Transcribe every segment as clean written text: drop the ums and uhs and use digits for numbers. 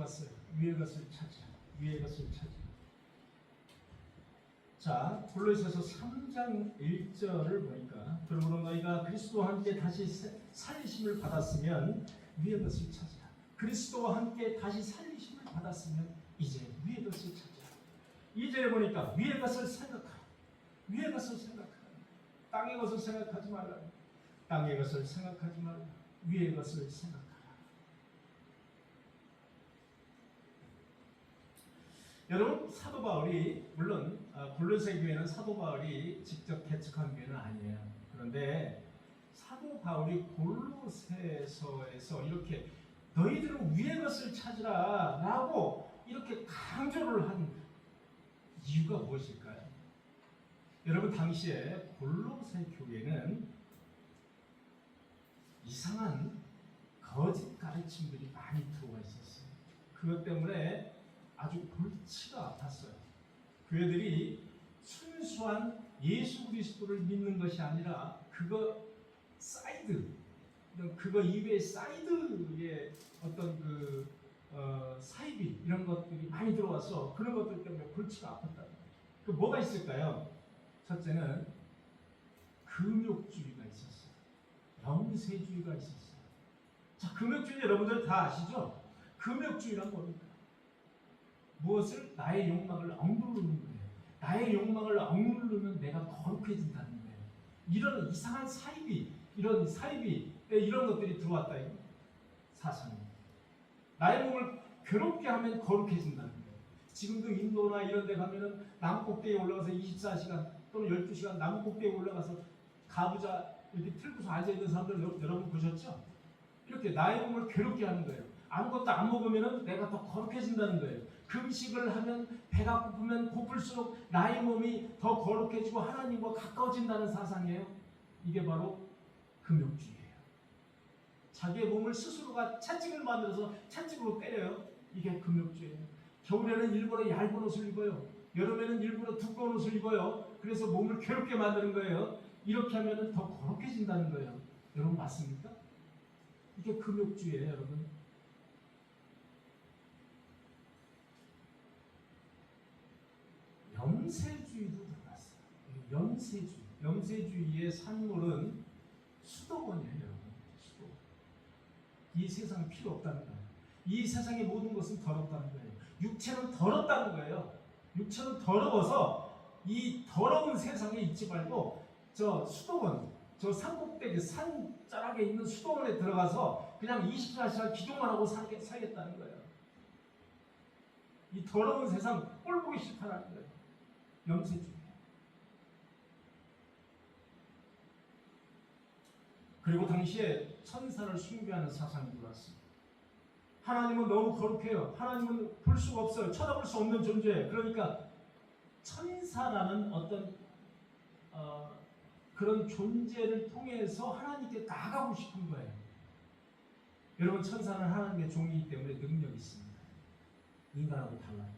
봤어요. 위의 것을 찾으라. 위의 것을 찾으라. 자, 골로새서 3장 1절을 보니까 그러므로 너희가 그리스도와 함께 다시 살리심을 받았으면 위의 것을 찾으라. 그리스도와 함께 다시 살리심을 받았으면 이제 위의 것을 찾으라. 2절에 보니까 위의 것을 생각하라. 위의 것을 생각하라. 땅의 것을 생각하지 말라. 땅의 것을 생각하지 말라. 위의 것을 생각하라. 여러분, 사도 바울이 물론 골로새 교회는 사도 바울이 직접 개척한 교회는 아니에요. 그런데 사도 바울이 골로새서에서 이렇게 너희들은 위의 것을 찾으라 라고 이렇게 강조를 한 이유가 무엇일까요? 여러분, 당시에 골로새 교회는 이상한 거짓 가르침들이 많이 들어와 있었어요. 그것 때문에 아주 골치가 아팠어요. 교회들이 순수한 예수 그리스도를 믿는 것이 아니라 그거 이외의 사이드의 어떤 사이비 이런 것들이 많이 들어와서 그런 것들 때문에 골치가 아팠다. 그 뭐가 있을까요? 첫째는 금욕주의가 있었어요. 영세주의가 있었어요. 자, 금욕주의 여러분들 다 아시죠? 금욕주의란 뭡니까? 무엇을? 나의 욕망을 억누르는 거예요. 나의 욕망을 억누르면 내가 거룩해진다는 거예요. 이런 이상한 이런 것들이 들어왔다. 사상이. 나의 몸을 괴롭게 하면 거룩해진다는 거예요. 지금도 인도나 이런 데 가면은 나무 꼭대기에 올라가서 24시간 또는 12시간 나무 꼭대기에 올라가서 가부좌 이렇게 틀고서 앉아있는 사람들 여러분 보셨죠? 이렇게 나의 몸을 괴롭게 하는 거예요. 아무것도 안 먹으면 내가 더 거룩해진다는 거예요. 금식을 하면 배가 고프면 고플수록 나의 몸이 더 거룩해지고 하나님과 가까워진다는 사상이에요. 이게 바로 금욕주의예요. 자기의 몸을 스스로가 채찍을 만들어서 채찍으로 때려요. 이게 금욕주의예요. 겨울에는 일부러 얇은 옷을 입어요. 여름에는 일부러 두꺼운 옷을 입어요. 그래서 몸을 괴롭게 만드는 거예요. 이렇게 하면 더 거룩해진다는 거예요. 여러분 맞습니까? 이게 금욕주의예요, 여러분. 염세주의도 들어갔어요. 염세주의의 산물은 수도원이에요, 여러분. 수도원. 이 세상에 필요 없다는 거예요. 이 세상의 모든 것은 더럽다는 거예요. 육체는 더럽다는 거예요. 육체는 더러워서 이 더러운 세상에 있지 말고 저 수도원, 저 산꼭대기 산자락에 있는 수도원에 들어가서 그냥 24시간 기도만 하고 살겠다는 거예요. 이 더러운 세상 꼴 보기 싫다는 거예요. 염세주의. 그리고 당시에 천사를 숭배하는 사상이 들어왔어요. 하나님은 너무 거룩해요. 하나님은 볼 수가 없어요. 쳐다볼 수 없는 존재예요. 그러니까 천사라는 어떤 그런 존재를 통해서 하나님께 나가고 싶은 거예요. 여러분, 천사는 하나님의 종이기 때문에 능력이 있습니다. 인간하고 달라요.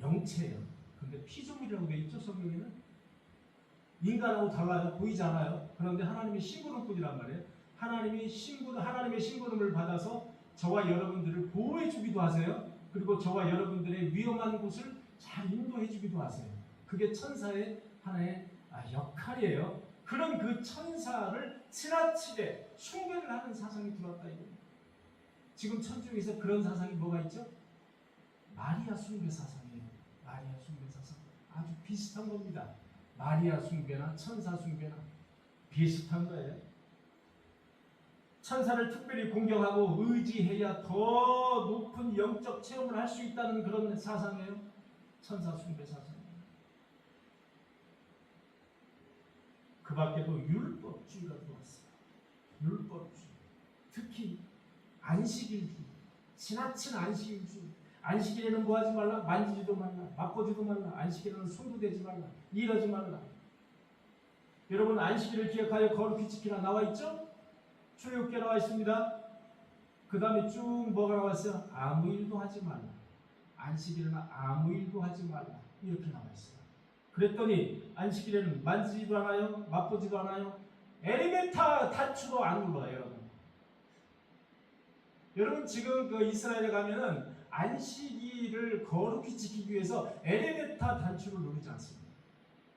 영체예요. 근데 피조물이라고 되어 있죠, 성경에는? 인간하고 달라요. 보이지 않아요. 그런데 하나님의 심부름꾼이란 말이에요. 하나님의 심부름을 받아서 저와 여러분들을 보호해 주기도 하세요. 그리고 저와 여러분들의 위험한 곳을 잘 인도해 주기도 하세요. 그게 천사의 하나의 역할이에요. 그런 그 천사를 지나치게 숭배를 하는 사상이 들어왔다 이겁니다. 지금 천주교에서 그런 사상이 뭐가 있죠? 마리아 숭배 사상이에요. 마리아 숭배 사상. 아주 비슷한 겁니다. 마리아 숭배나 천사 숭배나 비슷한 거예요. 천사를 특별히 공경하고 의지해야 더 높은 영적 체험을 할 수 있다는 그런 사상이에요. 천사 숭배 사상이에요. 그 밖에도 율법주의가 들어왔어요. 율법주의. 특히 안식일주의. 지나친 안식일주의. 안식일에는 뭐 하지 말라? 만지지도 말라. 맛보지도 말라. 안식일에는 손도 대지 말라. 일하지 말라. 여러분, 안식일을 기억하여 거룩히 지키라 나와 있죠? 출애굽기에 나와 있습니다. 그 다음에 쭉 뭐가 나왔어요? 아무 일도 하지 말라. 안식일에는 아무 일도 하지 말라. 이렇게 나와 있어요. 그랬더니 안식일에는 만지지도 않아요. 맛보지도 않아요. 엘리베이터 단추도 안 눌러요, 여러분. 여러분, 지금 그 이스라엘에 가면은 안식일을 거룩히 지키기 위해서 엘리베이터 단추를 누르지 않습니다.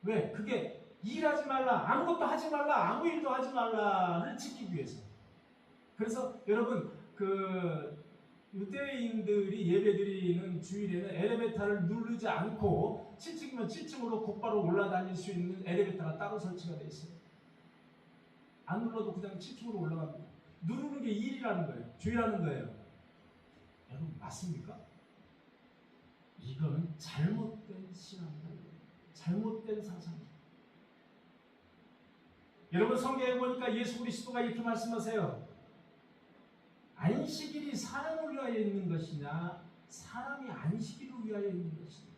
왜? 그게 일하지 말라, 아무것도 하지 말라, 아무 일도 하지 말라를 지키기 위해서. 그래서 여러분 유대인들이 예배드리는 주일에는 엘리베이터를 누르지 않고 7층이면 7층으로 곧바로 올라다닐 수 있는 엘리베이터가 따로 설치가 되어 있어요. 안 눌러도 그냥 7층으로 올라갑니다. 누르는 게 일이라는 거예요. 주의라는 거예요. 여러분 맞습니까? 이거는 잘못된 신앙이에요. 잘못된 사상이에요. 여러분 성경에 보니까 예수 그리스도가 이렇게 말씀하세요. 안식일이 사람을 위하여 있는 것이냐 사람이 안식일을 위하여 있는 것이냐.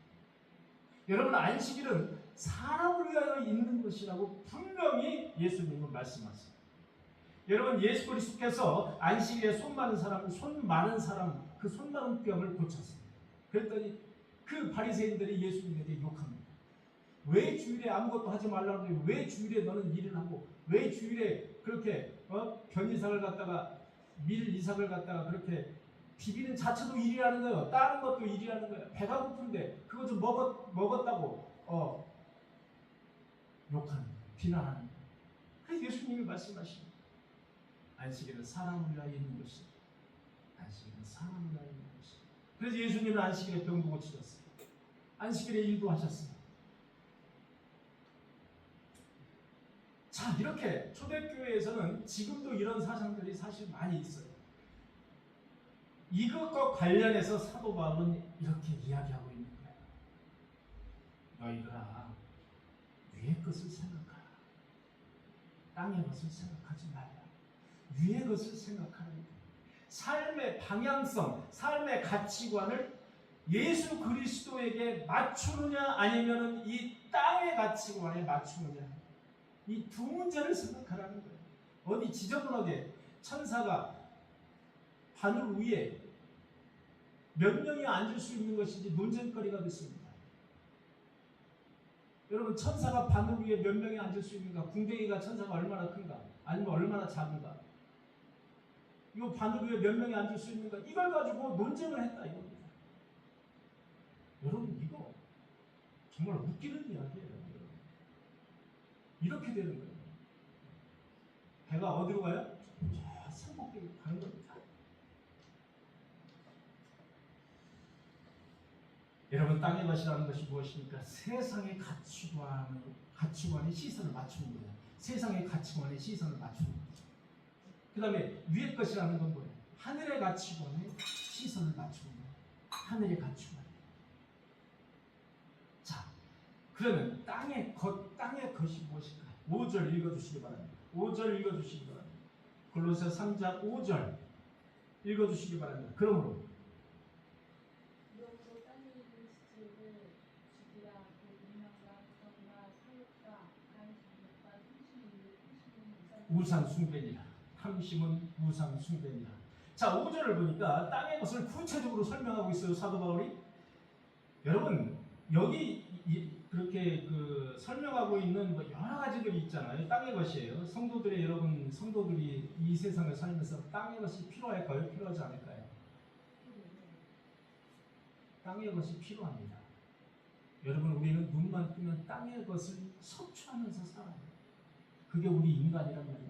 여러분 안식일은 사람을 위하여 있는 것이라고 분명히 예수님은 말씀하세요. 여러분 예수 그리스도께서 안식일에 손 많은 사람 그 손 많은 뼈를 고쳤습니다. 그랬더니 그 바리새인들이 예수님에게 욕합니다. 왜 주일에 아무것도 하지 말라고 해? 왜 주일에 너는 일을 하고 왜 주일에 그렇게 변이삭을 갖다가 밀이삭을 갖다가 그렇게 비비는 자체도 일이라는 거예요. 다른 것도 일이라는 거예요. 배가 고픈데 그거 좀 먹었다고 욕하는 거예요. 비난하는 거예요. 그래서 예수님이 말씀하십니다. 안식일은 사람을 위하여 있는 것이다. 안식일은 사람을 위하여 있는 것이다. 그래서 예수님은 안식일에 병도 고치셨어요. 안식일에 일도 하셨어요. 자, 이렇게 초대교회에서는 지금도 이런 사상들이 사실 많이 있어요. 이것과 관련해서 사도 바울은 이렇게 이야기하고 있는 거예요. 너희들아, 위의 것을 생각하라. 땅의 것을 생각하지 말라. 위의 것을 생각하라. 삶의 방향성, 삶의 가치관을 예수 그리스도에게 맞추느냐 아니면 이 땅의 가치관에 맞추느냐. 이 두 문제를 생각하라는 거예요. 어디 지저분하게 천사가 바늘 위에 몇 명이 앉을 수 있는 것인지 논쟁거리가 됐습니다. 여러분 천사가 바늘 위에 몇 명이 앉을 수 있는가? 궁뎅이가 천사가 얼마나 큰가? 아니면 얼마나 작은가? 이 바늘 위에 몇 명이 앉을 수 있는가? 이걸 가지고 논쟁을 했다 이겁니다. 여러분 이거 정말 웃기는 이야기예요. 이렇게 되는 거예요. 배가 어디로 가요? 저 산꼭대기 가는 겁니다. 여러분 땅의 것이라는 것이 무엇입니까? 세상의 가치관에 시선을 맞추는 거예요. 세상의 가치관에 시선을 맞추는 거죠. 그 다음에 위의 것이라는 건 뭐예요? 하늘의 가치관에 시선을 맞추는 거예요. 하늘의 가치관. 자, 그러면 땅의 것이 무엇일까? 5절 읽어주시기 바랍니다. 5절 읽어주시기 바랍니다. 골로새 3장 5절 읽어주시기 바랍니다. 그러므로 우상 숭배니라. 탐심은 우상 숭배니라. 자, 5절을 보니까 땅의 것을 구체적으로 설명하고 있어요. 사도 바울이. 여러분 여기 그렇게 설명하고 있는 여러 가지들이 있잖아요. 땅의 것이에요. 성도들이 이 세상을 살면서 땅의 것이 필요할까요? 필요하지 않을까요? 땅의 것이 필요합니다. 여러분 우리는 눈만 뜨면 땅의 것을 섭취하면서 살아요. 그게 우리 인간이란 말이에요.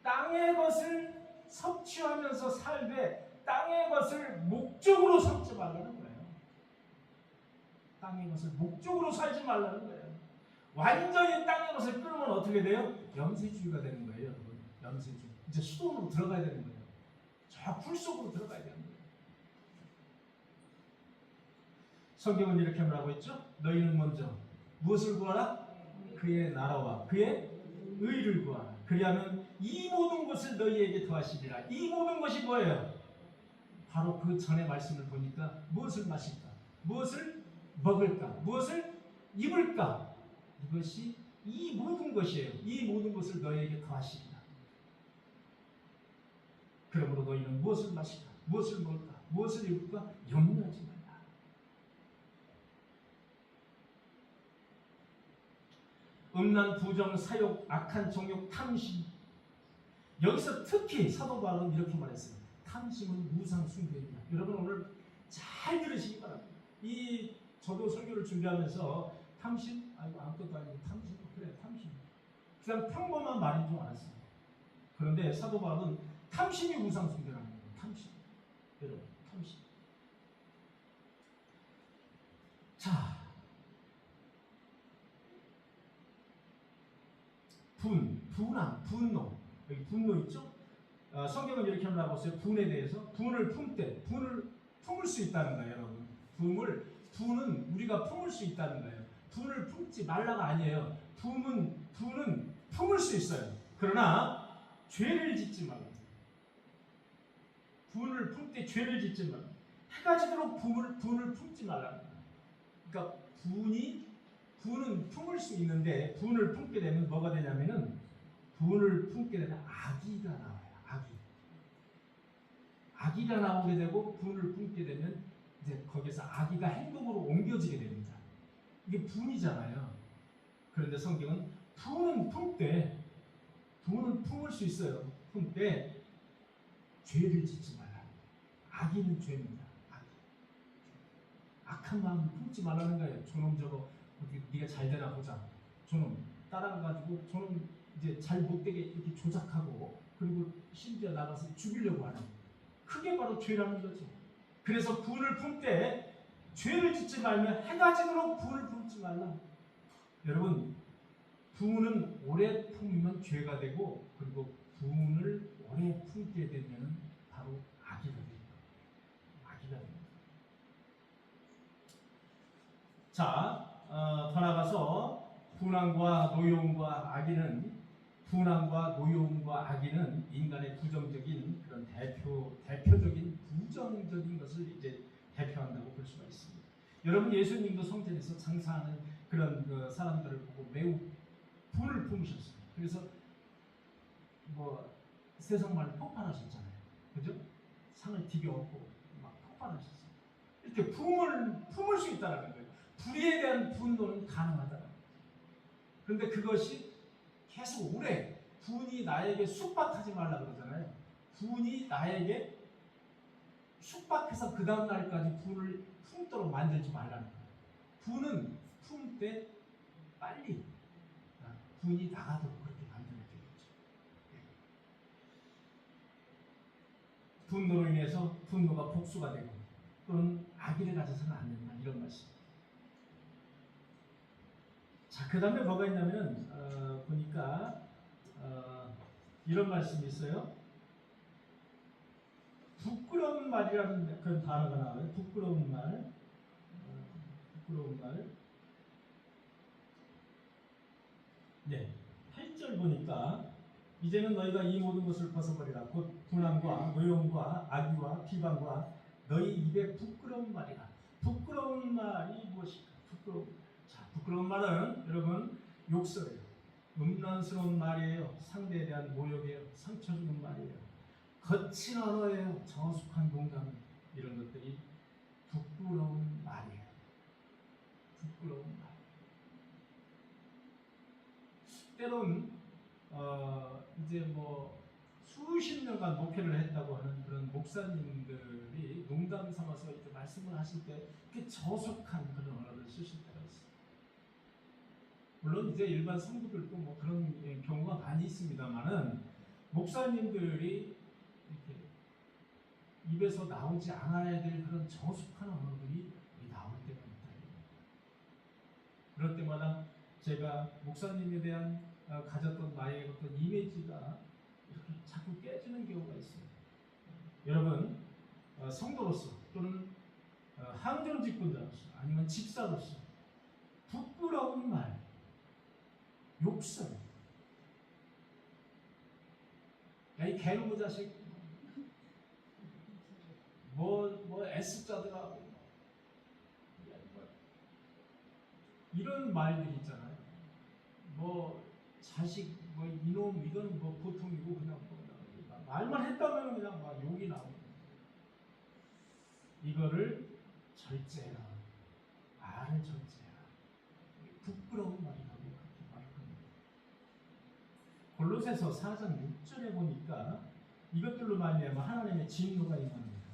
땅의 것을 섭취하면서 살되 땅의 것을 목적으로 삼지 말라는 거예요. 땅의 것을 목적으로 살지 말라는 거예요. 완전히 땅의 것을 끊으면 어떻게 돼요? 염세주의가 되는 거예요, 여러분. 염세주의. 이제 수동으로 들어가야 되는 거예요. 저 풀 속으로 들어가야 되는 거예요. 성경은 이렇게 말하고 있죠? 너희는 먼저 무엇을 구하라? 그의 나라와 그의 의를 구하라. 그리하면 이 모든 것을 너희에게 더하시리라. 이 모든 것이 뭐예요? 바로 그 전의 말씀을 보니까 무엇을 마실까? 무엇을 먹을까? 무엇을 입을까? 이것이 이 모든 것이에요. 이 모든 것을 너희에게 더하시리라. 그러므로 너희는 무엇을 마실까? 무엇을 먹을까? 무엇을 입을까? 염려하지 말라. 음란, 부정, 사욕, 악한 정욕, 탐심. 여기서 특히 사도 바울은 이렇게 말했어요. 탐심은 우상 숭배이다. 여러분 오늘 잘 저도 설교를 준비하면서 탐심, 아이고 아무것도 아니고 탐심, 그래 탐심. 그냥 평범한 말인 줄 알았어요. 그런데 사도 바울은 탐심이 우상숭배라는 거예요. 탐심, 여러분, 탐심. 자, 분함, 분노. 여기 분노 있죠? 성경은 이렇게 말하고 있어요. 분에 대해서 분을 품을 수 있다는 거예요, 여러분. 분은 우리가 품을 수 있다는 거예요. 분을 품지 말라가 아니에요. 분은 품을 수 있어요. 그러나 죄를 짓지 말라. 분을 품 때 죄를 짓지 말라. 해가 지도록 분을 품지 말라. 그러니까 분은 품을 수 있는데 분을 품게 되면 뭐가 되냐면은 분을 품게 되면 악의가 나와요. 악의가 나오게 되고 분을 품게 되면 이제 거기서 악의가 행동으로 옮겨지게 됩니다. 이게 분이잖아요. 그런데 성경은 분은 품을 수 있어요. 품되 죄를 짓지 말라. 악의는 죄입니다. 악한 마음을 품지 말라는 거예요. 저놈 저거 어떻게 네가 잘 되나 보자. 저놈 따라가가지고 저놈 이제 잘 못되게 이렇게 조작하고 그리고 심지어 나가서 죽이려고 하는 그게 바로 죄라는 거죠. 그래서 분을 품되 죄를 짓지 말며 해가 지도록 분을 품지 말라. 여러분 분은 오래 품으면 죄가 되고 그리고 분을 오래 품게 되면 바로 악이가 됩니다. 악이가 됩니다. 자, 더 나가서 분함과 노여움과 악의는 인간의 부정적인 그런 대표적인 부정적인 것을 이제 대표한다고 볼 수가 있습니다. 여러분 예수님도 성전에서 장사하는 그런 사람들을 보고 매우 분을 품으셨어요. 그래서 뭐 세상 말로 폭발하셨잖아요. 그죠? 상을 디벼엎고 막 폭발하셨어요. 이렇게 품을 수 있다는 거예요. 불의에 대한 분노는 가능하다. 그런데 그것이 계속 오래 분이 나에게 숙박하지 말라 그러잖아요. 분이 나에게 숙박해서 그 다음 날까지 분을 품도록 만들지 말라는 거예요. 분은 품때 빨리 분이 나가도록 그렇게 만들어야 되겠죠. 분노로 인해서 분노가 복수가 되고 또는 악의를 가져서는 안 된다. 이런 말씀. 자, 그 다음에 뭐가 있냐면 보니까 이런 말씀이 있어요. 부끄러운 말이라는 그런 단어가 나와요. 부끄러운 말. 네. 8절 보니까 이제는 너희가 이 모든 것을 벗어버리라. 곧 분함과 노여움과 악의와 비방과 너희 입에 부끄러운 말이라. 부끄러운 말이 무엇일까? 부끄러운 말은 여러분 욕설이에요. 음란스러운 말이에요. 상대에 대한 모욕이에요. 상처 주는 말이에요. 거친 언어예요. 저속한 농담 이런 것들이 부끄러운 말이에요. 부끄러운 말. 때론 이제 뭐 수십 년간 목회를 했다고 하는 그런 목사님들이 농담 삼아서 이렇게 말씀을 하실 때 이렇게 저속한 그런 언어를 쓰실 때가 있어요. 물론 이제 일반 성도들도 뭐 그런 경우가 많이 있습니다만은 목사님들이 이렇게 입에서 나오지 않아야 될 그런 저속한 언어들이 나올 때가 있다. 그럴 때마다 제가 목사님에 대한 가졌던 나의 어떤 이미지가 이렇게 자꾸 깨지는 경우가 있어요. 여러분 성도로서 또는 항전 직분자로서 아니면 집사로서 부끄러운 말, 욕설, 야 이 개놈의 자식, 뭐 S자들아, 이런 말들 있잖아요. 뭐 자식, 뭐 이놈, 이거는 뭐 보통이고 그냥 뭐 말만 했다면 그냥 막 욕이 나오는. 이거를 절제해라. 말을 절제해라. 부끄러운 말이라고 그렇게 말을 합니다. 골로새서 4장 6절에 보니까 이것들로 말미암아 하나님의 진노가 임합니다.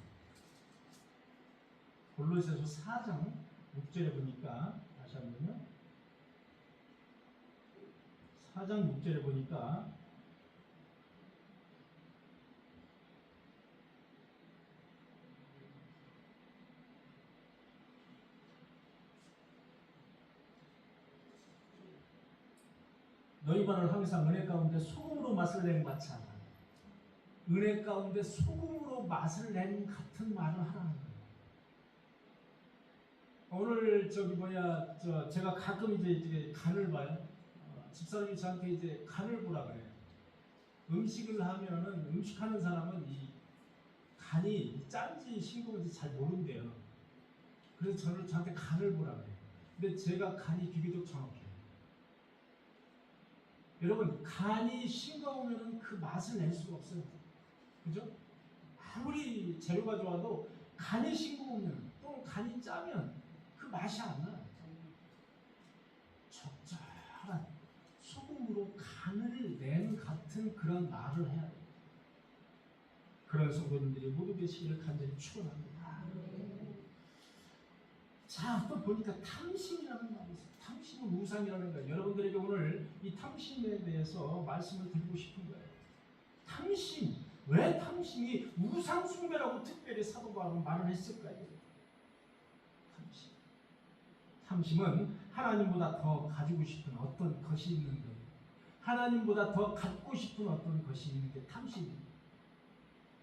골로새서 4장 6절에 보니까 다시 한번요. 4장 6절에 보니까 너희 반을 항상 은혜 가운데 소금으로 맛을 낸 같이 하라. 은혜 가운데 소금으로 맛을 낸 같은 말을 하라는 거예요. 오늘 제가 가끔 이제 간을 봐요. 집사람이 저한테 이제 간을 보라 그래요. 음식을 하면은 음식하는 사람은 이 간이 짠지 싱거운지 잘 모른대요. 그래서 저한테 간을 보라 그래요. 근데 제가 간이 비교적 정확해요. 여러분, 간이 싱거우면 그 맛을 낼 수가 없어요. 그죠? 아무리 재료가 좋아도 간이 싱거우면 또는 간이 짜면 그 맛이 안 나요. 적절한 소금으로 간을 낸 같은 그런 말을 해야 돼요. 그런 성도님들이 모두 되시기를 간절히 축원합니다. 자, 또 보니까 탐심이라는 말이 있어요. 탐심은 우상이라는 거예요. 여러분들에게 오늘 이 탐심에 대해서 말씀을 드리고 싶은 거예요. 탐심, 왜 탐심이 우상 숭배라고 특별히 사도 바울은 말을 했을까요? 탐심. 탐심은 하나님보다 더 가지고 싶은 어떤 것이 있는 거예요. 하나님보다 더 갖고 싶은 어떤 것이 있는 게 탐심입니다.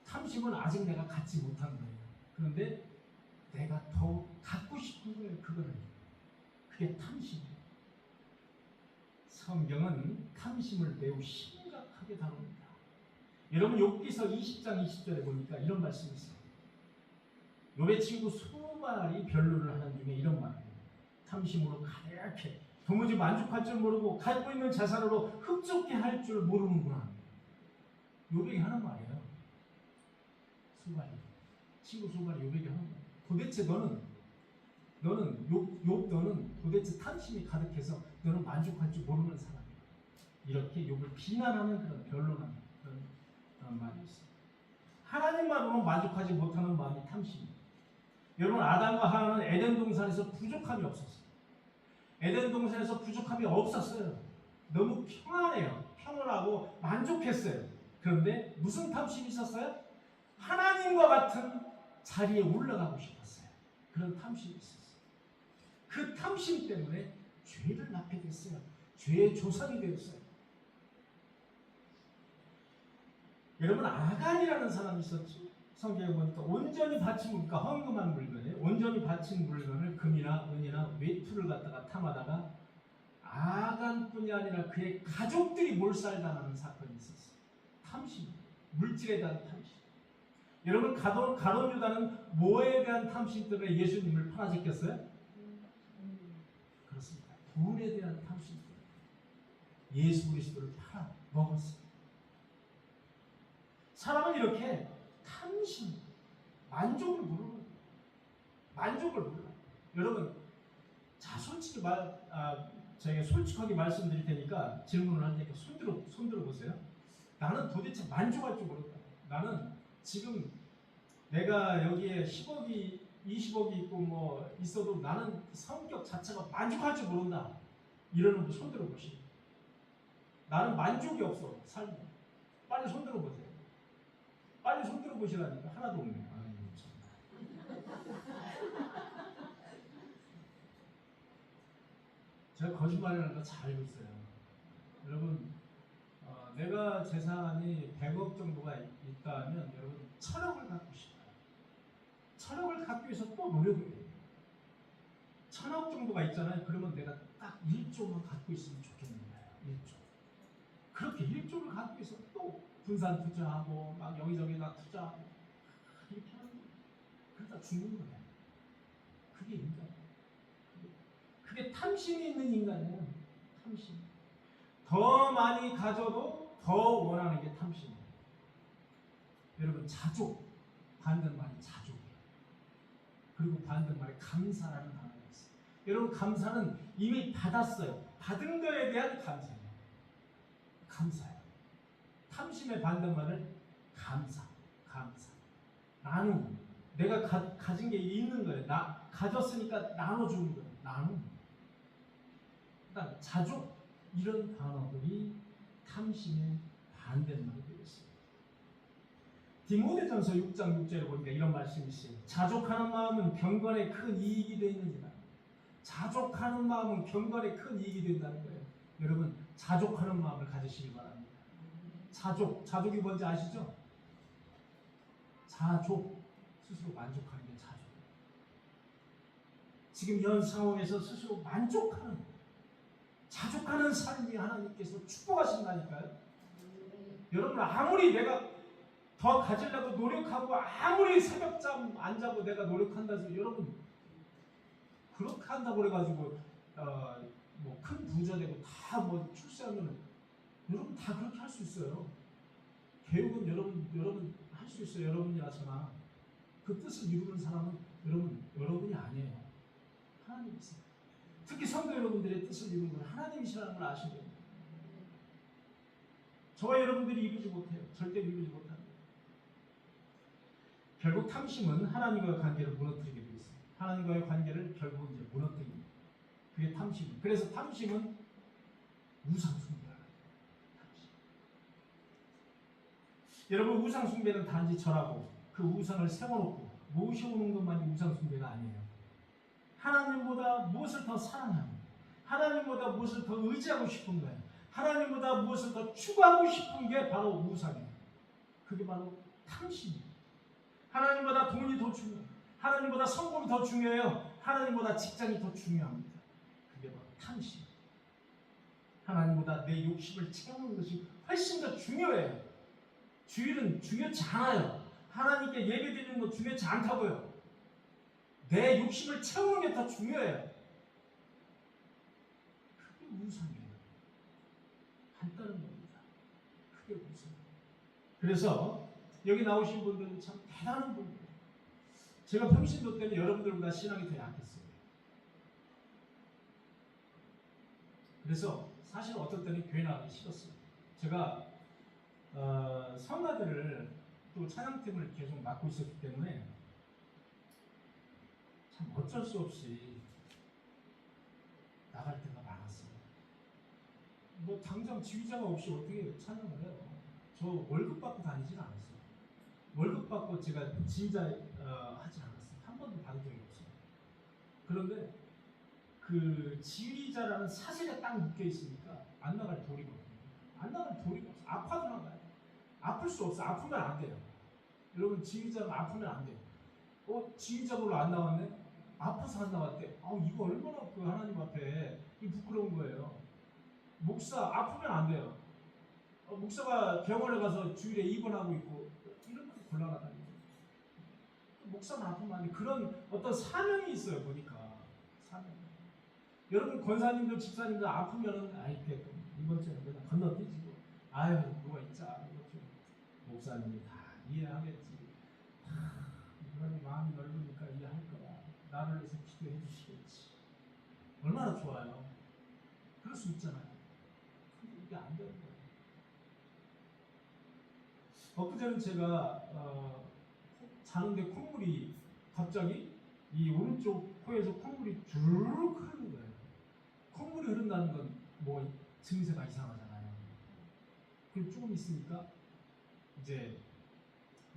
탐심은 아직 내가 갖지 못한 거예요. 그런데 내가 더 갖고 싶은 거예요. 그게 탐심이에요. 성경은 탐심을 매우 심각하게 다룹니다. 여러분, 욥기서 20장 20절에 보니까 이런 말씀이 있어요. 욥의 친구 소발이 변론을 하는 중에 이런 말이에요. 탐심으로 가득해 도무지 만족할 줄 모르고 갖고 있는 자산으로 흡족해 할 줄 모르는구나. 욥에게 하는 말이에요. 친구 소발이 욥에게 하는 말이에요. 도대체 너는 도대체 탐심이 가득해서 너는 만족할 줄 모르는 사람이야. 이렇게 욥을 비난하는 그런 변론하는 그런 말이 있어요. 하나님만으로는 만족하지 못하는 마음이 탐심입니다. 여러분, 아담과 하와는 에덴 동산에서 부족함이 없었어요. 에덴 동산에서 부족함이 없었어요. 너무 평안해요. 평온하고 만족했어요. 그런데 무슨 탐심이 있었어요? 하나님과 같은 자리에 올라가고 싶었어요. 그런 탐심이 있었어요. 그 탐심 때문에 죄를 낳게 됐어요. 죄의 조상이 되었어요. 여러분, 아간이라는 사람이 있었죠. 성경에 보니까 온전히 바친 물가 헌금한 물건에 온전히 바친 물건을 금이나 은이나 외투를 갖다가 탐하다가 아간뿐이 아니라 그의 가족들이 몰살당하는 사건이 있었어요. 탐심, 물질에 대한 탐심. 여러분, 가룟 유다는 뭐에 대한 탐심 때문에 예수님을 팔아제꼈어요? 그렇습니다. 돈에 대한 탐심 때문에 예수 그리스도를 팔아 먹었어요. 사람은 이렇게 탐심, 만족을 모르는 거예요. 여러분, 자, 저희가 솔직하게 말씀드릴 테니까 질문을 할 테니까 손들어 보세요. 나는 도대체 만족할 줄 모른다. 나는 지금 내가 여기에 10억이 20억이 있고 뭐 있어도 나는 성격 자체가 만족할 줄 모른다. 이러는 분 손들어 보시죠. 나는 만족이 없어, 삶이. 빨리 손들어 보세요. 빨리 손들어 보시라니까. 하나도 없네요. 제가 거짓말이라는 거 잘 알고 있어요. 여러분, 내가 재산이 100억 정도가 있다면 여러분 1000억을 갖고 싶어요. 1000억을 갖기 위해서 또 노력을 해요. 1000억 정도가 있잖아요. 그러면 내가 딱 1조만 갖고 있으면 좋겠는 거예요. 1조. 그렇게 1조를 갖기 위해서 또 분산 투자하고 막 여기저기다 투자하고 이렇게 하는 거예요. 그러다 죽는 거예요. 그게 인간이에요. 그게 탐심이 있는 인간이에요. 탐심. 더 많이 가져도 더 원하는 게 탐심이에요. 여러분, 자족. 반대말이 자족이에요. 그리고 반대말에 감사라는 단어가 있어요. 여러분, 감사는 이미 받았어요. 받은 거에 대한 감사예요. 감사예요. 탐심의 반대말은 감사. 나누고 내가 가진 게 있는 거예요. 가졌으니까 나눠주는 거예요. 나눔. 그다음 자족 이런 단어들이 탐심의 반대말이 되겠습니다. 디모데전서 6장 6절에 보니까 이런 말씀이 있어요. 자족하는 마음은 경건에 큰 이익이 되는지라. 자족하는 마음은 경건에 큰 이익이 된다는 거예요. 여러분 자족하는 마음을 가지시기 바랍니다. 자족이 뭔지 아시죠? 자족, 스스로 만족하는 게 자족. 지금 현 상황에서 스스로 만족하는, 자족하는 삶이 하나님께서 축복하신다니까요. 여러분 아무리 내가 더 가지려고 노력하고 아무리 새벽잠 안 자고 내가 노력한다 해서 여러분 그렇게 한다고 그래가지고 뭐 큰 부자 되고 다 뭐 출세하면 여러분 다 그렇게 할 수 있어요. 교육은 여러분 할 수 있어요. 여러분이나 저나 그 뜻을 이루는 사람은 여러분이 아니에요. 하나님이세요. 특히 성도 여러분들의 뜻을 이루는 건 하나님이시라는 걸 아시면 됩니다. 저와 여러분들이 이루지 못해요. 절대 이루지 못합니다. 결국 탐심은 하나님과의 관계를 무너뜨리게 되어 있습니다. 하나님과의 관계를 결국 이제 무너뜨립니다. 그게 탐심입니다. 그래서 탐심은 우상 숭배라. 여러분 우상 숭배는 단지 절하고 그 우상을 세워놓고 모셔오는 것만이 우상 숭배가 아니에요. 하나님보다 무엇을 더 사랑하고 하나님보다 무엇을 더 의지하고 싶은 거예요. 하나님보다 무엇을 더 추구하고 싶은 게 바로 우상이에요. 그게 바로 탐심이에요. 하나님보다 돈이 더 중요해요. 하나님보다 성공이 더 중요해요. 하나님보다 직장이 더 중요합니다. 그게 바로 탐심. 하나님보다 내 욕심을 채우는 것이 훨씬 더 중요해요. 주일은 중요치 않아요. 하나님께 예배드리는 거 중요치 않다고요. 내 욕심을 채우는 게 더 중요해요. 그게 우상이에요. 한다는 겁니다. 그게 우상이에요. 그래서 여기 나오신 분들은 참 대단한 분들이에요. 제가 평신도 때는 여러분들보다 신앙이 더 약했어요. 그래서 사실 어떨 때는 교회 나가기 싫었어요. 제가 성가대를 또 찬양팀을 계속 맡고 있었기 때문에 참 어쩔 수 없이 나갈 때가 많았어요. 뭐 당장 지휘자가 없이 어떻게 찬양을 해요? 저 월급 받고 다니진 않았어요. 월급 받고 제가 지휘자 하지 않았어요. 한 번도 받은 적이 없어요. 그런데 그 지휘자라는 사실에 딱 묶여 있으니까 안 나갈 도리가 없어요. 안 나갈 도리가 없어요. 아파도 나가요. 아플 수 없어. 아프면 안 돼요. 여러분 지휘자는 아프면 안 돼요. 지휘자로 안 나왔네? 아파서 안 나왔대. 이거 얼마나 그 하나님 앞에 부끄러운 거예요. 목사 아프면 안 돼요. 목사가 병원에 가서 주일에 입원하고 있고 이런 것도 곤란하다니. 목사는 아프면 안 돼. 그런 어떤 사명이 있어요. 보니까 사명. 여러분 권사님들, 집사님들 아프면은 이번 주에 그냥 건너뛰지고 누가 있자. 목사님이 다 이해하겠지. 그런 마음이 넓으니까 이해할 거야. 나를 위해서 기도해 주시겠지. 얼마나 좋아요. 그럴 수 있잖아요. 근데 이게 안 되는 거예요. 엊그제는 제가 자는데 콧물이 갑자기 이 오른쪽 코에서 콧물이 쭉 흐르는 거예요. 콧물이 흐른다는 건 뭐 증세가 이상하잖아요. 그리고 조금 있으니까 이제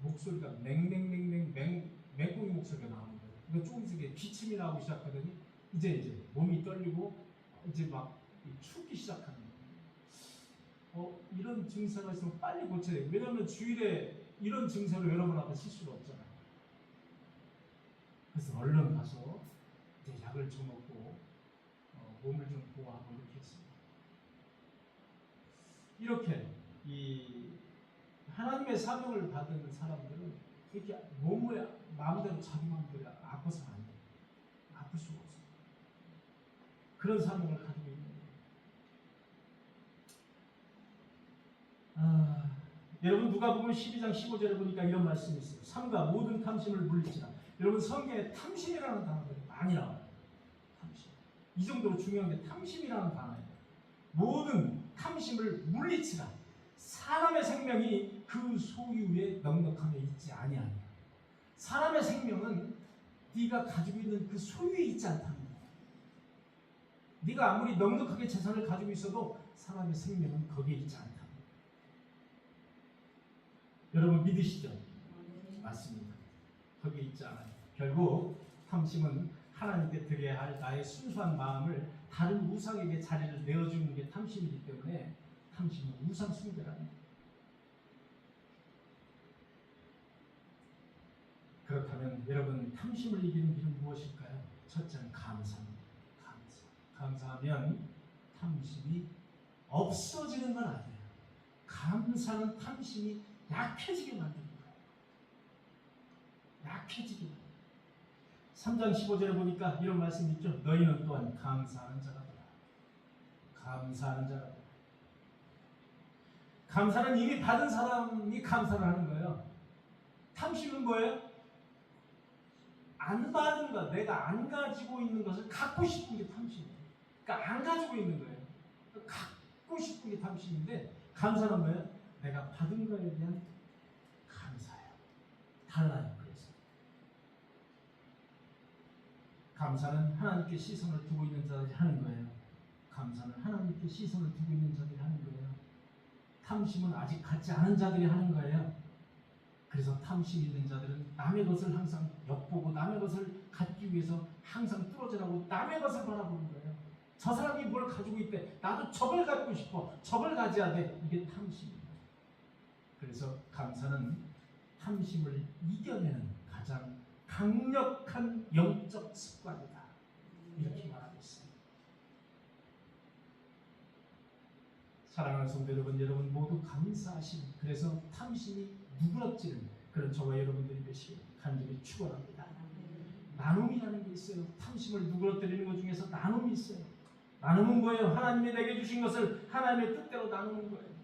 목소리가 맹꽁이 목소리가 나오는 거예요. 그러니까 조금 있으니까 기침이 나오기 시작하더니 이제 몸이 떨리고 이제 막 춥기 시작하는 거예요. 이런 증세가 있으면 빨리 고쳐야 돼요. 왜냐하면 주일에 이런 증세로 여러분 앞에 쓸 수가 없잖아요. 그래서 얼른 가서 이제 약을 좀 먹고 몸을 좀 보호하고 이렇게 했습니다. 이렇게 이 하나님의 사명을 받은 사람들은 이렇게 몸을 마음대로 자기 마음대로 아파서는 안 돼요. 아플 수가 없어요. 그런 사명을 가지고 있는 거예요. 여러분 누가복음 12장 15절에 보니까 이런 말씀이 있어요. 삼가 모든 탐심을 물리치라. 여러분 성경에 탐심이라는 단어들이 많이 나와요. 탐심. 이 정도로 중요한 게 탐심이라는 단어예요. 모든 탐심을 물리치라. 사람의 생명이 그 소유에 넉넉함에 있지 아니하니라. 사람의 생명은 네가 가지고 있는 그 소유에 있지 않다는 거야. 네가 아무리 넉넉하게 재산을 가지고 있어도 사람의 생명은 거기에 있지 않다. 여러분 믿으시죠? 맞습니다. 거기에 있지 않아요. 결국 탐심은 하나님께 드려야 할 나의 순수한 마음을 다른 우상에게 자리를 내어주는 게 탐심이기 때문에 탐심은 우상 숭배라는 거예요. 그렇다면 여러분 탐심을 이기는 길은 무엇일까요? 첫째는 감사입니다. 감사하면 탐심이 없어지는 건 아니에요. 감사는 탐심이 약해지게 만듭니다. 약해지게 만듭니다. 3장 15절에 보니까 이런 말씀이 있죠. 너희는 또한 감사하는 자가 되라. 감사하는 자가 되라. 감사는 이미 받은 사람이 감사를 하는 거예요. 탐심은 뭐예요? 안 받은 것, 내가 안 가지고 있는 것을 갖고 싶은 게 탐심이에요. 그러니까 안 가지고 있는 거예요. 갖고 싶은 게 탐심인데 감사는 뭐예요? 내가 받은 거에 대한 감사예요. 달라요. 그래서 감사는 하나님께 시선을 두고 있는 자들이 하는 거예요. 감사는 하나님께 시선을 두고 있는 자들이 하는 거예요. 탐심은 아직 갖지 않은 자들이 하는 거예요. 그래서 탐심 있는 자들은 남의 것을 항상 엿보고 남의 것을 갖기 위해서 항상 뚫어져라고 남의 것을 바라보는 거예요. 저 사람이 뭘 가지고 있대. 나도 저걸 갖고 싶어. 저걸 가져야 돼. 이게 탐심이에요. 그래서 감사는 탐심을 이겨내는 가장 강력한 영적 습관이다. 이렇게 말하고 있습니다. 사랑하는 성도 여러분, 여러분 모두 감사하시는 그래서 탐심이 누그러지는 그런 저와 여러분들이 되시길 간절히 축원합니다. 나눔이라는 게 있어요. 탐심을 누그러뜨리는 것 중에서 나눔이 있어요. 나눔은 뭐예요? 하나님이 내게 주신 것을 하나님의 뜻대로 나누는 거예요.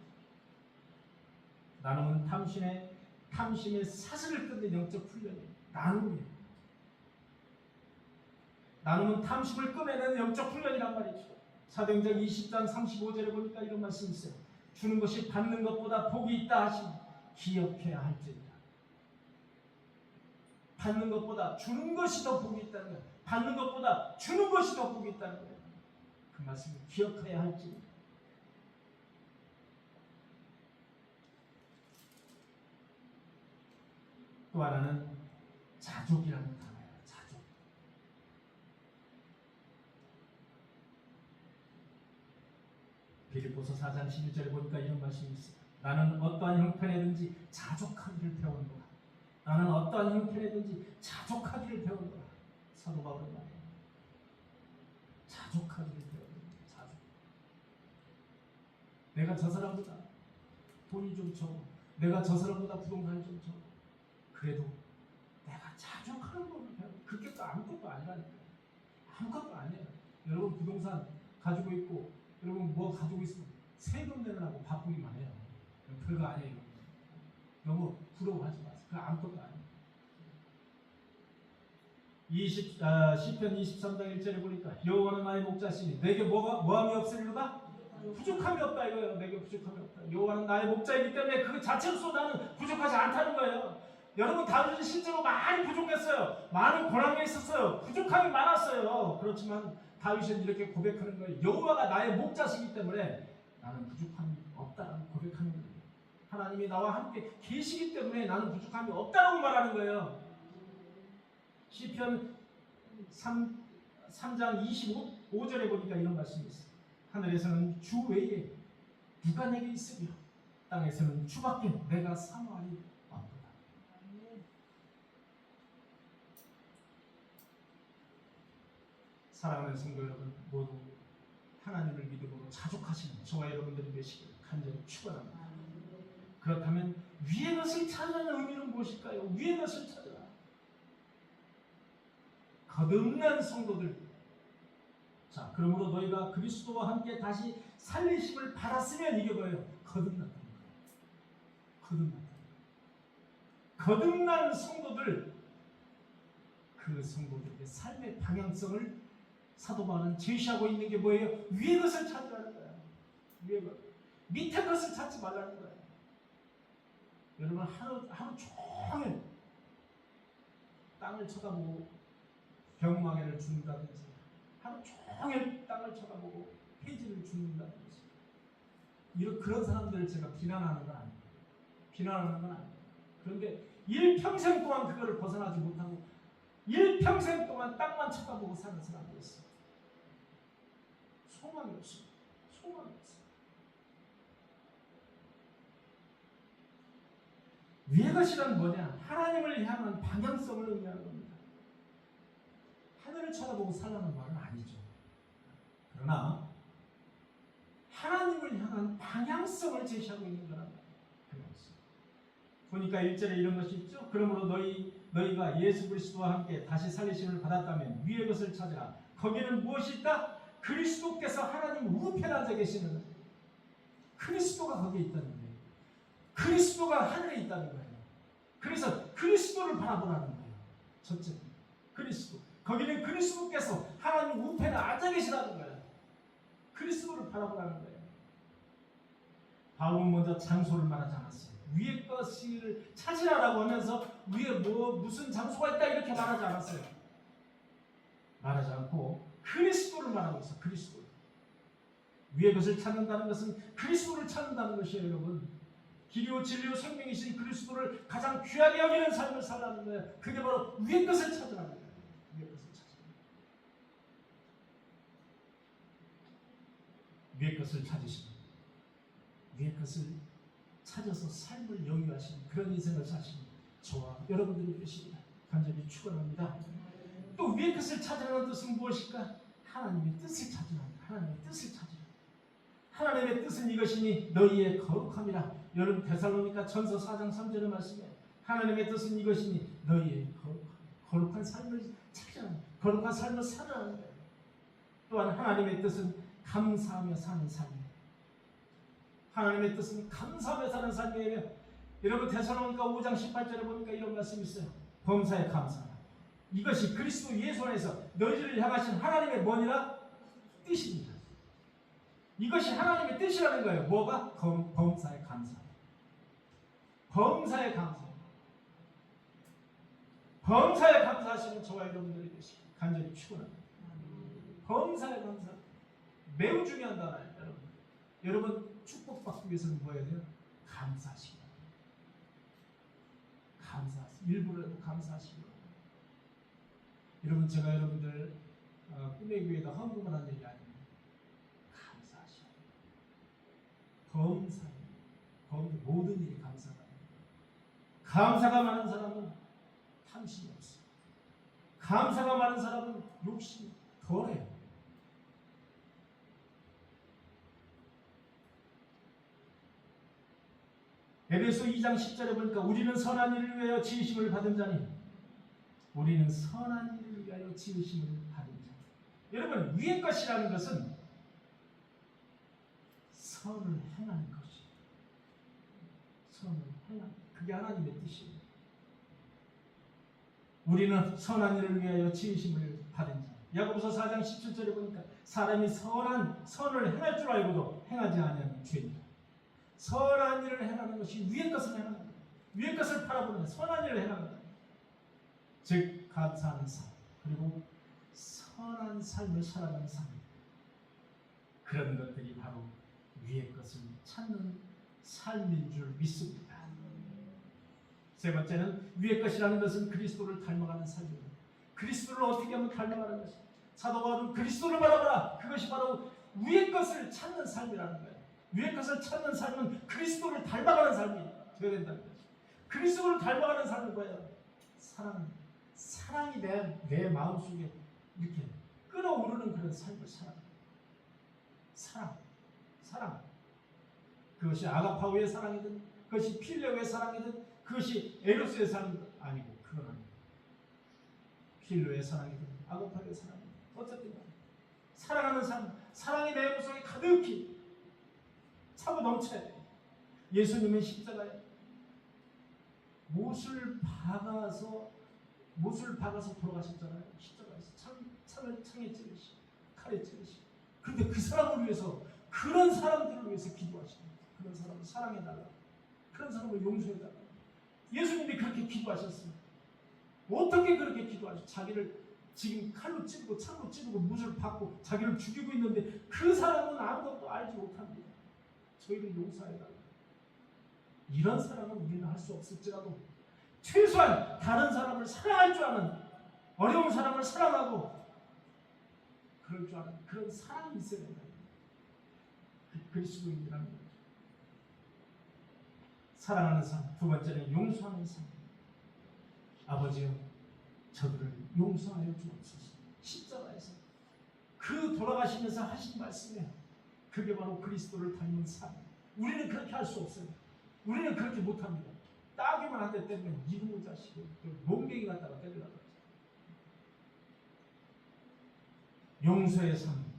나눔은 탐심의 사슬을 끊는 영적 훈련이에요. 나눔이에요. 나눔은 탐심을 끊어내는 영적 훈련이란 말이죠. 사도행전 20장 35절에 보니까 이런 말씀이 있어요. 주는 것이 받는 것보다 복이 있다 하시니 기억해야 할지니라. 받는 것보다 주는 것이 더 복이 있다는 거예요. 받는 것보다 주는 것이 더 복이 있다는 거예요. 그 말씀을 기억해야 할지니라. 또 하나는 자족이라는 단어예요. 자족. 빌립보서 4장 11절에 보니까 이런 말씀이 있어요. 나는 어떠한 형편에든지 자족하기를 배웠노라. 나는 어떠한 형편에든지 자족하기를 배웠노라. 사도 바울은 말이에요. 자족하기를 배웠노라. 자족. 내가 저 사람보다 돈이 좀 적어. 내가 저 사람보다 부동산이 좀 적어. 그래도 내가 자족하는 법을 배워. 그게 또 아무것도 아니라니까요. 아무것도 아니에요. 여러분 부동산 가지고 있고 여러분 뭐 가지고 있으면 세금 내느라고 바쁘기만 해요. 별거 아니에요. 너무 부러워하지 마세요. 그거 아무것도 아니에요. 시편 23장 1절에 보니까 여호와는 나의 목자시니 내게 뭐함이 없으리로다? 부족함이 없다 이거예요. 내게 부족함이 없다. 여호와는 나의 목자이기 때문에 그 자체로서 나는 부족하지 않다는 거예요. 여러분 다윗은 실제로 많이 부족했어요. 많은 고난이 있었어요. 부족함이 많았어요. 그렇지만 다윗은 이렇게 고백하는 거예요. 여호와가 나의 목자시기 때문에 나는 부족함이 없다라고 고백하는 거예요. 하나님이 나와 함께 계시기 때문에 나는 부족함이 없다라고 말하는 거예요. 시편 3장 25절에 보니까 이런 말씀이 있어요. 하늘에서는 주 외에 누가 내게 있으며 땅에서는 주밖에 내가 사모하리 없도다. 사랑하는 성도 여러분 모두 하나님을 믿음으로 자족하시는 저와 여러분들이 되시길 간절히 축원합니다. 그렇다면 위의 것을 찾으라는 의미는 무엇일까요? 위의 것을 찾으라. 거듭난 성도들. 자, 그러므로 너희가 그리스도와 함께 다시 살리심을 받았으면 이게 뭐예요? 거듭났다는 거예요. 거듭난 성도들, 그 성도들의 삶의 방향성을 사도 바울은 제시하고 있는 게 뭐예요? 위의 것을 찾으라는 거예요. 위의 것. 밑에 것을 찾지 말라는 거예요. 여러분 하루 종일 땅을 쳐다보고 병마개를 죽는다든지 하루 종일 땅을 쳐다보고 폐지를 죽는다든지 그런 사람들을 제가 비난하는 건 아니에요. 비난하는 건 아니에요. 그런데 일평생 동안 그거를 벗어나지 못하고 일평생 동안 땅만 쳐다보고 사는 사람도 있어요. 소망이 없어요. 소망이 없어요. 위의 것이란 뭐냐? 하나님을 향한 방향성을 의미하는 겁니다. 하늘을 쳐다보고 살라는 말은 아니죠. 그러나 하나님을 향한 방향성을 제시하고 있는 거란 말이에요. 보니까 1절에 이런 것이 있죠. 그러므로 너희가 예수 그리스도와 함께 다시 살리심을 받았다면 위의 것을 찾으라. 거기는 무엇이 있다? 그리스도께서 하나님 우편에 앉아 계시는 거예요. 그리스도가 거기에 있다는 거예요. 그리스도가 하늘에 있다는 거예요. 그래서 그리스도를 바라보라는 거예요. 첫째, 그리스도. 거기는 그리스도께서 하나님 우편에 앉아 계시다는 거예요. 그리스도를 바라보라는 거예요. 바울은 먼저 장소를 말하지 않았어요. 위의 것을 찾으라라고 하면서 위에 무슨 장소가 있다 이렇게 말하지 않았어요. 말하지 않고 그리스도를 말하고 있어. 그리스도. 위의 것을 찾는다는 것은 그리스도를 찾는다는 것이에요, 여러분. 길이요 진리요 생명이신 그리스도를 가장 귀하게 여기는 삶을 살라는 거예요. 그게 바로 위의 것을 찾으라는 거예요. 위의 것을 찾으라. 위의 것을 찾으시면 위의 것을 찾아서 삶을 영위하시는 그런 인생을 사시는 저와 여러분들이 되시기를 간절히 축원합니다. 또 위의 것을 찾으라는 뜻은 무엇일까? 하나님의 뜻을 찾으라. 하나님의 뜻을 찾으라. 하나님의 뜻은 이것이니 너희의 거룩함이라. 여러분 데살로니가 전서 4장 3절의 말씀에 하나님의 뜻은 이것이니 너희의 거룩한 삶을 찾으라. 거룩한 삶을 살아라는 거예요. 또한 하나님의 뜻은 감사하며 사는 삶이에요. 하나님의 뜻은 감사하며 사는 삶이에요. 여러분 데살로니가 5장 18절에 보니까 이런 말씀이 있어요. 범사에 감사하라. 이것이 그리스도 예수 안에서 너희를 향하신 하나님의 뭐니라? 뜻입니다. 이것이 하나님의 뜻이라는 거예요. 뭐가? 범사에 감사. 범사에 감사. 범사에 감사하시는 저와 여러분들이 되시길 간절히 축원합니다. 범사에 감사. 매우 중요한 단어예요, 여러분. 여러분 축복받기 위해서는 뭐 해야 돼요? 감사하시기 바랍니다. 감사하시기. 일부러라도 감사하시기 바랍니다. 여러분 제가 여러분들 꿈의 교회에다 헌금을 하는 얘기 아닙니다. 감사하시기 바랍니다. 범사. 모든 일이 감사가 감사가 많은 사람은 탐심이 없어요. 감사가 많은 사람은 욕심이 덜해요. 에베소 2장 10절에 보니까 우리는 선한 일을 위하여 지으심을 받은 자니 우리는 선한 일을 위하여 지으심을 받은 자. 여러분 위의 것이라는 것은 선을 행하는 것이에요. 선을 행하는 그게 하나님의 뜻이에요. 우리는 선한 일을 위하여 지으심을 받은 자. 야고보서 4장 17절에 보니까 사람이 선을 행할 줄 알고도 행하지 아니하는 죄입니다. 선한 일을 행하는 것이 위의 것을 행하는 거예요. 위의 것을 바라보는 선한 일을 행하는 거예요. 즉 감사하는 삶 그리고 선한 삶을 살아가는 삶 그런 것들이 바로 위의 것을 찾는 삶인 줄 믿습니다. 세 번째는 위의 것이라는 것은 그리스도를 닮아가는 삶입니다. 그리스도를 어떻게 하면 닮아가는 것입니다. 사도 바울은 그리스도를 바라보라. 그것이 바로 위의 것을 찾는 삶이라는 거예요. 위의 것을 찾는 삶은 그리스도를 닮아가는 삶이 되어야 된다는 거죠. 그리스도를 닮아가는 삶은 뭐예요? 사랑이 내 마음속에 이렇게 끓어오르는 그런 삶을 살아가는 사랑. 그것이 아가파오의 사랑이든 그것이 필레오의 사랑이든 그것이 에로스의 사랑이든 아니고 그건 아니고 필레오의 사랑이든 아가파오의 사랑이든 어쨌든 사랑하는 삶, 사랑이 내 마음속에 가득히 차고 넘쳐야 돼요. 예수님은 십자가에 못을 박아서 돌아가셨잖아요. 십자가에서 창에 찌르시, 칼에 찌르시. 그런데 그 사람을 위해서 그런 사람들을 위해서 기도하십니다. 그런 사람을 사랑해달라. 그런 사람을 용서해달라. 예수님이 그렇게 기도하셨습니다. 어떻게 그렇게 기도하죠? 자기를 지금 칼로 찌르고 창으로 찌르고 못을 받고 자기를 죽이고 있는데 그 사람은 아무것도 알지 못합니다. 저희를 용서해달라. 이런 사랑은 우리는 할 수 없을지라도 최소한 다른 사람을 사랑할 줄 아는, 어려운 사람을 사랑하고 그럴 줄 아는 그런 사랑이 있어야 된다. 그리스도인이라는 거죠. 사랑하는 삶. 두 번째는 용서하는 삶. 아버지여, 저들을 용서하여 주옵소서. 십자가에서 그 돌아가시면서 하신 말씀에 그게 바로 그리스도를 닮은 삶. 우리는 그렇게 할 수 없어요. 우리는 그렇게 못합니다. 따기만 한 대 때문에 이놈의 자식을 몸개기 갖다가 때리려고 하죠. 용서의 삶.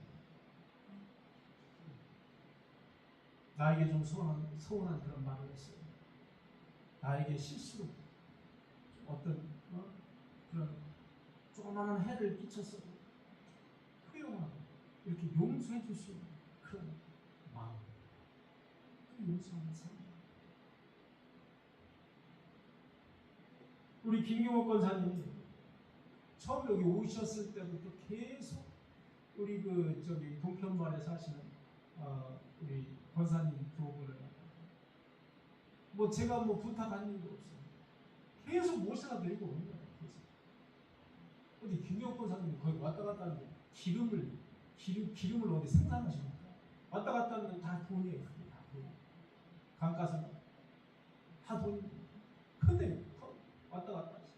나에게 좀 서운한 그런 말을 했어요. 나에게 실수로 어떤 그런 조그마한 해를 끼쳤어도 포용하고 이렇게 용서해 줄 수 있는 그런 마음. 그 용서하는 삶. 우리 김경옥 권사님이 처음 여기 오셨을 때부터 계속 우리 동편마을에 사시는 우리 권사님 두 분을 제가 부탁한 일도 없어요. 계속 모셔다 드리고 오는 거예요. 계속. 어디 김경옥 권사님이 거기 왔다 갔다 하는데 기름을 어디 생산하십니까? 왔다 갔다 하는데 다 돈이에요. 다 돈. 강가서 다 돈입니다. 근데 왔다 갔다 하시죠.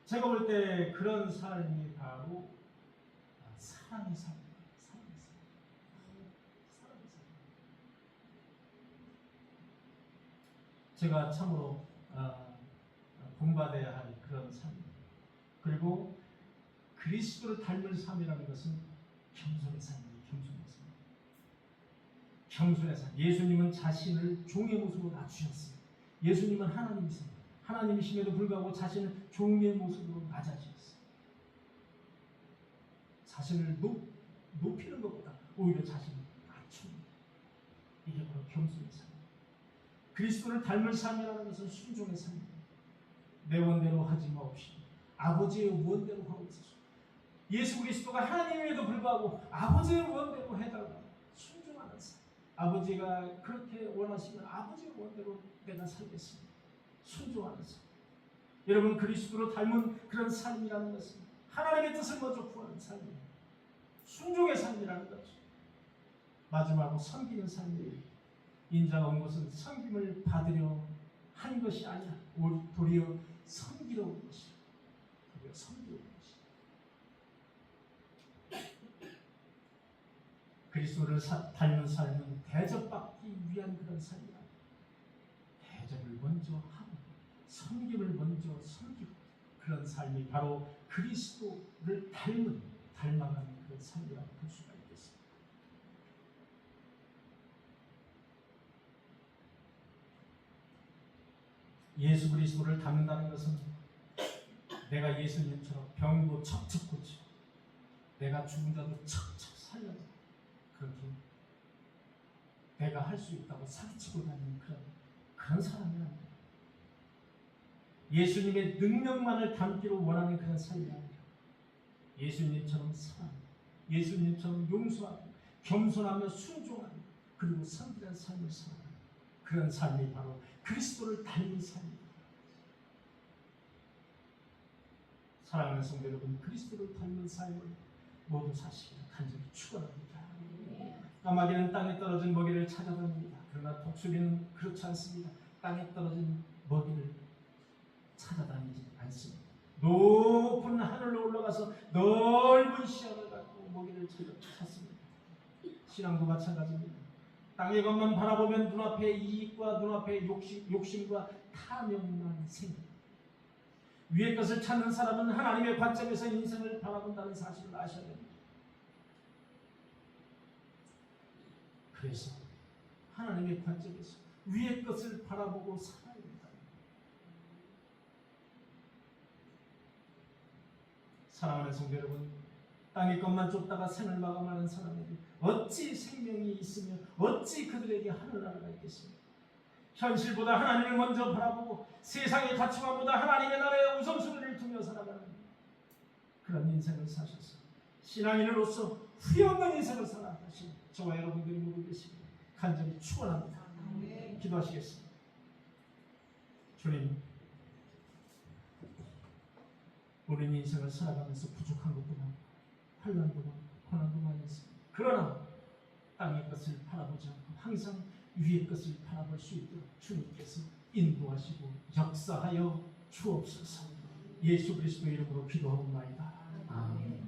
제가 볼 때 그런 삶이 바로 사랑의 삶입니다. 사랑의 삶. 사랑의 삶. 제가 참으로 본받아야 할 그런 삶입니다. 그리고 그리스도를 닮은 삶이라는 것은 겸손의 삶이에요. 겸손의 삶. 겸손의 삶. 예수님은 자신을 종의 모습으로 낮추셨어요. 예수님은 하나님이세요. 하나님이심에도 불구하고 자신을 종의 모습으로 낮아지셨어요. 자신을 높이는 것보다 오히려 자신을 낮추는 것. 이게 바로 겸손의 삶. 그리스도를 닮은 삶이라는 것은 순종의 삶입니다. 내 원대로 하지 마옵시고 아버지의 원대로 하옵소서. 예수 그리스도가 하나님임에도 불구하고 아버지의 원대로 해달라. 순종하는 삶. 아버지가 그렇게 원하시면 아버지의 원대로 내가 살겠습니다. 순종하는 삶. 여러분, 그리스도로 닮은 그런 삶이라는 것은 하나님의 뜻을 먼저 구하는 삶이에요. 순종의 삶이라는 거죠. 마지막으로 섬기는 삶이에요. 인자가 온 것은 섬김을 받으려 한 것이 아니라 도리어 섬기러 온 것이에요. 도리어 섬기러 온 것이에요. 그리스도를 닮은 삶은 대접받기 위한 그런 삶이다. 대접을 먼저 하고 섬김을 먼저 섬기고 그런 삶이 바로 그리스도를 닮아가는 그런 삶이라고 볼 수가 있겠습니다. 예수 그리스도를 닮는다는 것은 내가 예수님처럼 병도 척척 고치고 내가 죽은 자도 척척 살려서 그렇게 내가 할 수 있다고 사기치고 다니는 그런 사람이랍니다. 예수님의 능력만을 담기로 원하는 그런 삶이 아니라 예수님처럼 사랑, 예수님처럼 용서하고 겸손하며 순종하고 그리고 섬기는 삶을 살아가는 그런 삶이 바로 그리스도를 닮은 삶입니다. 사랑하는 성도 여러분, 그리스도를 닮은 삶을 모두 사시기를 간절히 축원합니다. 까마귀는 땅에 떨어진 먹이를 찾아다닙니다. 그러나 독수리는 그렇지 않습니다. 땅에 떨어진 먹이를 찾아다니지 않습니다. 높은 하늘로 올라가서 넓은 시야를 갖고 먹이를 찾습니다. 신앙도 마찬가지입니다. 땅의 것만 바라보면 눈앞에 이익과 눈앞에 욕심과 탐욕만 생깁니다. 위의 것을 찾는 사람은 하나님의 관점에서 인생을 바라본다는 사실을 아셔야 됩니다. 그래서 하나님의 관점에서 위의 것을 바라보고 살아야 된다. 사랑하는 성도 여러분, 땅의 것만 쫓다가 생을 마감하는 사람에게 어찌 생명이 있으며 어찌 그들에게 하늘나라가 있겠습니까? 현실보다 하나님을 먼저 바라보고 세상의 가치관보다 하나님의 나라의 우선순위를 두며 살아가는 그런 인생을 사셔서 신앙인으로서 후회 없는 인생을 살아가신 저와 여러분들이 모두 계시길 간절히 축원합니다. 기도하시겠습니다. 주님, 우리는 인생을 살아가면서 부족한 것도 많고 환난도 많고 고난도 많이 있습니다. 그러나 땅의 것을 바라보지 않고 항상 위의 것을 바라볼 수 있도록 주님께서 인도하시고 역사하여 주옵소서. 예수 그리스도의 이름으로 기도하옵나이다. 아멘.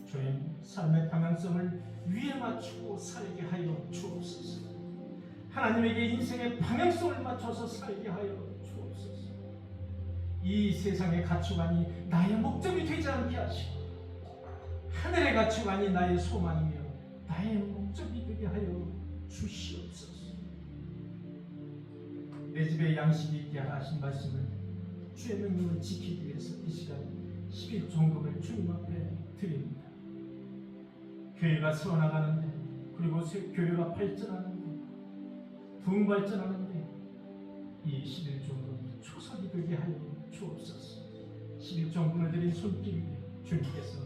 주님, 삶의 방향성을 위에 맞추고 살게 하여 주옵소서. 하나님에게 인생의 방향성을 맞춰서 살게 하여 주옵소서. 이 세상의 가치관이 나의 목적이 되지 않게 하시고 하늘의 가치관이 나의 소망이며 나의 목적이 되게 하여 주시옵소서. 내 집에 양식이 있게 하신 말씀을 주의 명령을 지키기 위해서 이 시간 11종금을 주님 앞에 드립니다. 교회가 세워나가는데 그리고 교회가 발전하는데 부흥 발전하는데 이 11종금이 초석이 되게 하여 주옵소서. 11종금을 드린 손길 위에 주님께서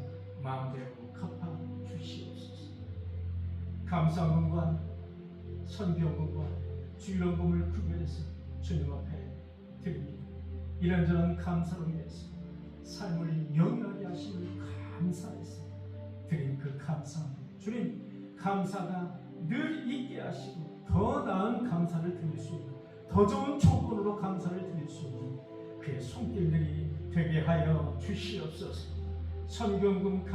마음대로 갚아 주시옵소서. 감사금과 선교금과 주일원금을 구별해서 주님 앞에 드립니다. 이런저런 감사로 인해서 삶을 영원하게 하심을 감사해서 드린 그 감사합니다. 주님, 감사가 늘 있게 하시고 더 나은 감사를 드릴 수 있는, 더 좋은 조건으로 감사를 드릴 수 있는 그의 손길들이 되게 하여 주시옵소서. 선경금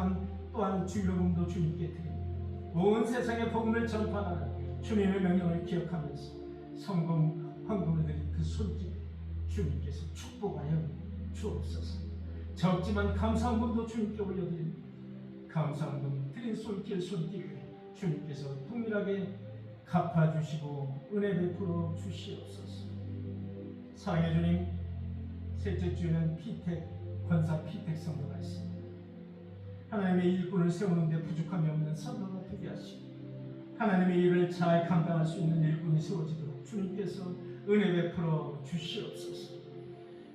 또한 주일금도 주님께 드립니다. 온 세상에 복음을 전파하는 주님의 명령을 기억하면서 성금, 헌금을 드린 그 손길 주님께서 축복하여 주옵소서. 적지만 감사헌금도 주님께 올려드립니다. 감사헌금 드린 손길 주님께서 동일하게 갚아주시고 은혜 베풀어 주시옵소서. 사랑의 주님, 셋째 주에는 권사 피택 성도가 있습니다. 하나님의 일꾼을 세우는데 부족함이 없는 성도가 되게 하시고 하나님의 일을 잘 감당할 수 있는 일꾼이 세워지도록 주님께서 은혜 베풀어 주시옵소서.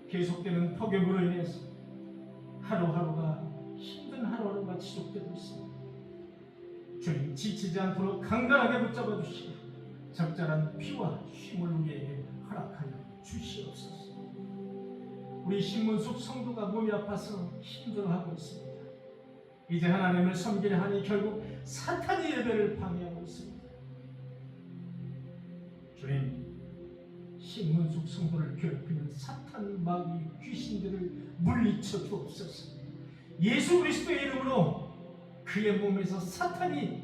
계속되는 폭염으로 인해서 하루하루가 힘든 하루하루가 지속되고 있습니다. 주님, 지치지 않도록 강건하게 붙잡아 주시고 적절한 피와 힘을 우리에게 허락하여 주시옵소서. 우리 신문숙 성도가 몸이 아파서 힘들어하고 있습니다. 이제 하나님을 섬기려 하니 결국 사탄이 예배를 방해하고 있습니다. 주님, 신문숙 성도를 괴롭히는 사탄 마귀 귀신들을 물리쳐 주옵소서. 예수 그리스도의 이름으로 그의 몸에서 사탄이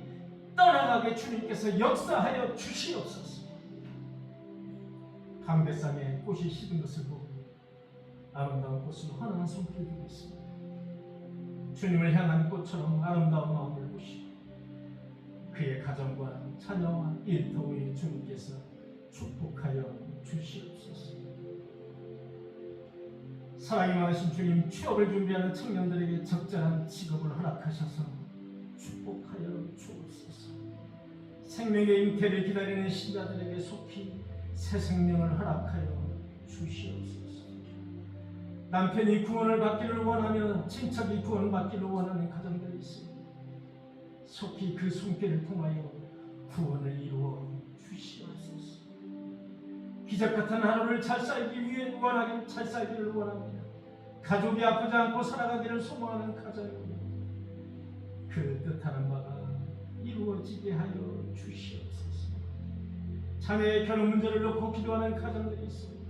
떠나가게 주님께서 역사하여 주시옵소서. 강대상에 꽃이 시든 것을 보고 아름다운 꽃은 환한 손길을 들고 있습니다. 주님을 향한 꽃처럼 아름다운 마음을 보시고 그의 가정과 자녀와 일터에 주님께서 축복하여 주시옵소서. 사랑이 많으신 주님, 취업을 준비하는 청년들에게 적절한 직업을 허락하셔서 축복하여 주옵소서. 생명의 잉태를 기다리는 신자들에게 속히 새 생명을 허락하여 주시옵소서. 남편이 구원을 받기를 원하며 친척이 구원을 받기를 원하는 가정들이 있습니다. 속히 그 손길을 통하여 구원을 이루어 주시옵소서. 기적 같은 하루를 잘 살기 위해 잘 살기를 원합니다. 가족이 아프지 않고 살아가기를 소망하는 가정입니다. 그 뜻하는 바가 이루어지게 하여 주시옵소서. 자녀의 결혼 문제를 놓고 기도하는 가정들이 있습니다.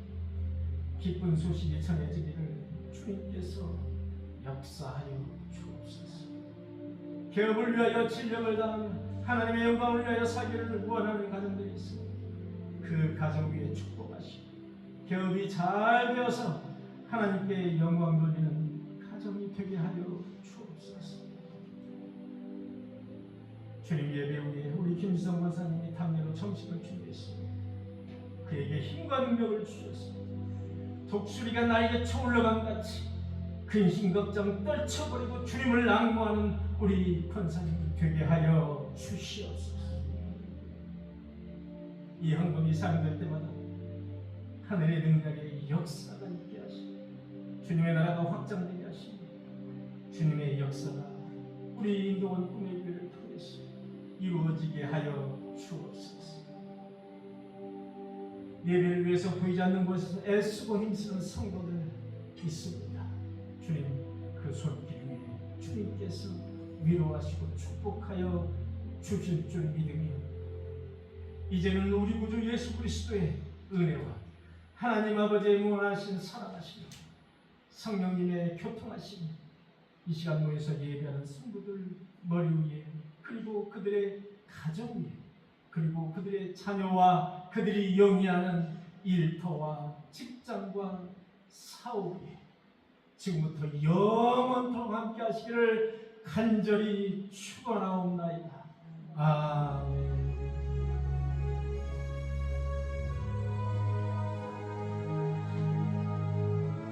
기쁜 소식이 전해지기를 주님께서 역사하여 주옵소서. 개업을 위하여 진력을 다하며 하나님의 영광을 위하여 살기를 원하는 가정들이 있습니다. 그 가정 위에 축복하시고 개업이 잘 되어서 하나님께 영광 돌리는 가정이 되게 하여 주옵소서. 주님, 예배 후에 우리 김지성 권사님이 담례로 정식을 준비했습니다. 그에게 힘과 능력을 주셨습니다. 독수리가 날개 쳐올라간 같이 근심 걱정 떨쳐버리고 주님을 앙모하는 우리 권사님이 되게 하여 주시옵소서. 이 항목이 사용될 때마다 하늘의 능력의 역사가 있게 하시고 주님의 나라가 확장되게 하시고 주님의 역사가 우리 인도원 꿈의 교회를 통해서 이루어지게 하여 주옵소서. 예배를 위해서 보이지 않는 곳에서 애쓰고 힘쓰는 성도들 있습니다. 주님 그 손길 위에 주님께서 위로하시고 축복하여 주실 줄 믿으며 이제는 우리 구주 예수 그리스도의 은혜와 하나님 아버지의 무한하신 사랑하심 성령님의 교통하심 이 시간 모여서 예배하는 성도들 머리 위에 그리고 그들의 가정 위에 그리고 그들의 자녀와 그들이 영위하는 일터와 직장과 사업에 지금부터 영원토록 함께 하시기를 간절히 축원하옵나이다. 아멘.